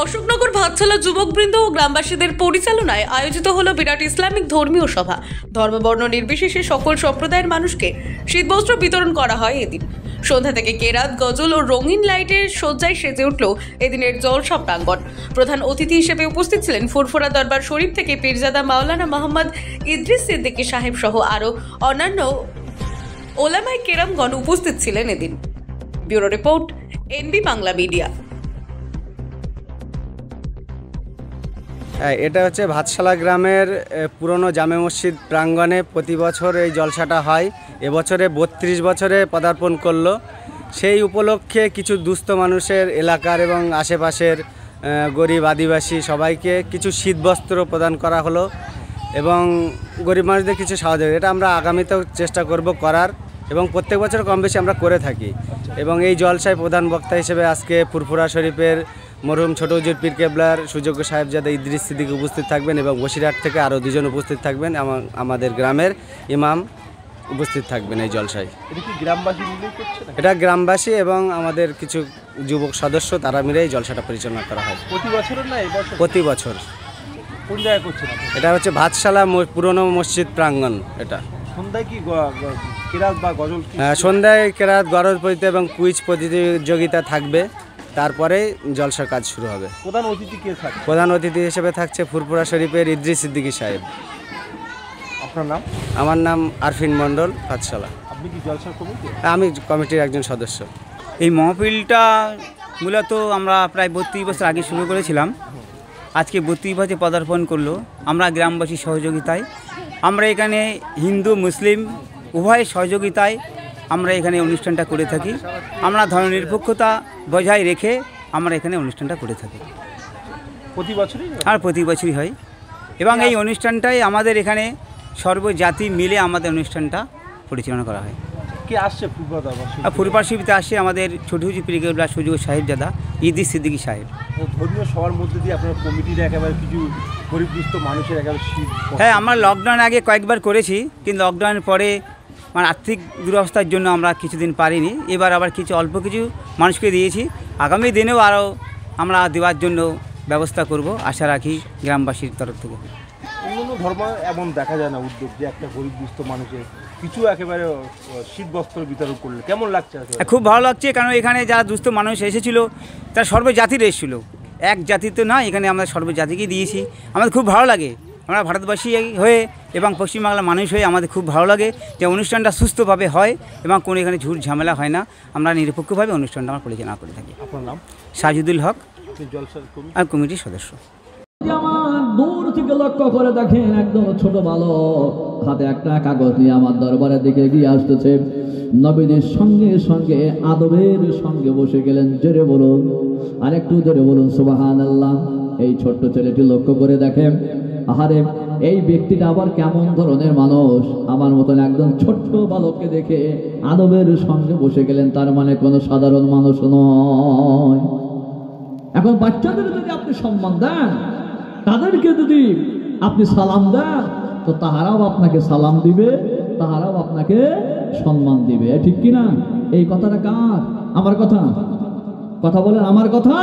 অশোকনগর ভাতছালা যুবকবৃন্দ ও গ্রামবাসীদের পরিচালনায় আয়োজিত হলো বিরাট ইসলামিক ধর্মীয় সভা। ধর্মবর্ণ নির্বিশেষে সকল সম্প্রদায়ের মানুষকে শীতবস্ত্র বিতরণ করা হয় এদিন। সন্ধ্যা থেকে কেরাত, গজল ও রঙিন লাইটের সজ্জায় সেজে উঠল এদিনের জলসা প্রাঙ্গণ। প্রধান অতিথি হিসেবে উপস্থিত ছিলেন ফুরফুরা দরবার শরীফ থেকে পীরজাদা মাওলানা মোহাম্মদ ইদ্রিস সিদ্দিকী সাহেব সহ আরও অন্যান্য ওলামায়ে কেরামগণ উপস্থিত ছিলেন এদিন। Bureau report, NB Bangla media. এটা হচ্ছে ভাতশালা গ্রামের পুরনো জামে মসজিদ প্রাঙ্গণে প্রতি বছর এই জলসাটা হয়। এবছরে 32 বছরে পদার্পণ করলো। সেই উপলক্ষে কিছু দুস্থ মানুষের এলাকার এবং আশেপাশের গরিব আদিবাসী সবাইকে কিছু শীতবস্ত্র প্রদান করা হলো এবং গরিব মানুষদের কিছু সাহায্য। এটা আমরা আগামীতেও চেষ্টা করব করার এবং প্রত্যেক বছর কম বেশি আমরা করে থাকি। এবং এই জলসায় প্রধান বক্তা হিসেবে আজকে ফুরফুরা শরীফের মরহুম ছোট হুজুর পীর কেবলার সুযোগ্য সাহেবজাদা ইদ্রিস সিদ্দিকী উপস্থিত থাকবেন এবং বসিরহাট থেকে আরও 2 জন উপস্থিত থাকবেন। আমাদের গ্রামের ইমাম উপস্থিত থাকবেন এই জলসায়। এটা গ্রামবাসী এবং আমাদের কিছু যুবক সদস্য তারা মিলে এই জলসাটা পরিচালনা করা হয় প্রতি বছর। কোন জায়গায় করছেন? এটা হচ্ছে ভাতশালা পুরনো মসজিদ প্রাঙ্গণ। এটা সন্ধ্যায় কি কেরাত বা গজল? সন্ধ্যায় কেরাত, গজল পড়িতে এবং কুইজ প্রতিযোগিতা থাকবে। তারপরে জলসার কাজ শুরু হবে। প্রধান অতিথি কে থাকবে? প্রধান অতিথি হিসেবে থাকছে ফুরফুরা শরীফের ইদ্রিস সিদ্দিকী সাহেব। আপনার নাম? আমার নাম আরফিন মণ্ডল, ভাতশালা। আপনি কি জলসার কমিটি? আমি কমিটির একজন সদস্য। এই মহফিলটা মূলত আমরা প্রায় 32 বছর আগে শুরু করেছিলাম। আজকে 32 বছর পদার্পণ করলো আমরা গ্রামবাসীর সহযোগিতায়। আমরা এখানে হিন্দু মুসলিম উভয়ের সহযোগিতায় আমরা এখানে অনুষ্ঠানটা করে থাকি। আমরা ধর্মনিরপেক্ষতা বজায় রেখে আমরা এখানে অনুষ্ঠানটা করে থাকি। প্রতি বছরই? আর প্রতি বছরই হয় এবং এই অনুষ্ঠানটাই আমাদের এখানে সর্বজাতি মিলে আমাদের অনুষ্ঠানটা পরিচালনা করা হয়। কে আসছে ফুরফুরা দরবার? ফুরফুরা শরীফে আসছে আমাদের ছোট হুজুর পীর কেবলার সুযোগ্য সাহেবজাদা ইদ্রিস সিদ্দিকী সাহেব। ধর্মীয় সবার মধ্যে দিয়ে আপনার কমিটির একেবারে কিছু গরিব দুস্থ মানুষের একেবারে শীত। হ্যাঁ, আমরা লকডাউন আগে কয়েকবার করেছি, কিন্তু লকডাউনের পরে আর্থিক দুরবস্থার জন্য আমরা কিছুদিন পারিনি। এবার আবার কিছু অল্প কিছু মানুষকে দিয়েছি। আগামী দিনেও আরও আমরা দেওয়ার জন্য ব্যবস্থা করব, আশা রাখি গ্রামবাসীর তরফ থেকে। অন্যান্য ধর্ম এমন দেখা যায় না উদ্যোগ যে একটা গরিব দুস্থ মানুষের কিছু একেবারে শীতবস্ত্র বিতরণ করলে কেমন লাগছে? খুব ভালো লাগছে, কারণ এখানে যারা দুস্থ মানুষ এসেছিলো তারা সর্বজাতির এসেছিলো, এক জাতি তো না। এখানে আমরা সর্বজাতিকে দিয়েছি। আমাদের খুব ভালো লাগে, আমরা ভারতবাসী হয়ে এবং পশ্চিমবাংলার মানুষ হয়ে আমাদের খুব ভালো লাগে যে অনুষ্ঠানটা সুস্থভাবে হয় এবং কোনো এখানে ঝুট ঝামেলা হয় না। আমরা নিরপেক্ষভাবে অনুষ্ঠানটা আমরা পরিচালনা করে থাকি। আপনার নাম? সাজিদুল হক, জলসার কমিটির সদস্য। আমার দূর থেকে লক্ষ্য করে দেখেন একদম ছোট বালক হাতে একটা কাগজ নিয়ে আমার দরবারের দিকে এগিয়ে আসতেছে। নবীদের সঙ্গে সঙ্গে আদবের সঙ্গে বসে গেলেন। জোরে বলুন, আর একটু জোরে বলুন সুবহানাল্লাহ। এই ছোট্ট ছেলেটি লক্ষ্য করে দেখেন, আহারে এই ব্যক্তিটা আবার কেমন ধরনের মানুষ। আমার মতন একদম ছোট্ট বালককে দেখে আদবের সঙ্গে বসে গেলেন, তার মানে কোনো সাধারণ মানুষ নয়। এখন বাচ্চাদের যদি আপনি সম্মান দেন, তাদেরকে যদি আপনি সালাম দেন, তো তাহারাও আপনাকে সালাম দিবে, তাহারাও আপনাকে সম্মান দিবে। ঠিক কিনা? এই কথাটা কার? আমার কথা? কথা বলেন, আমার কথা।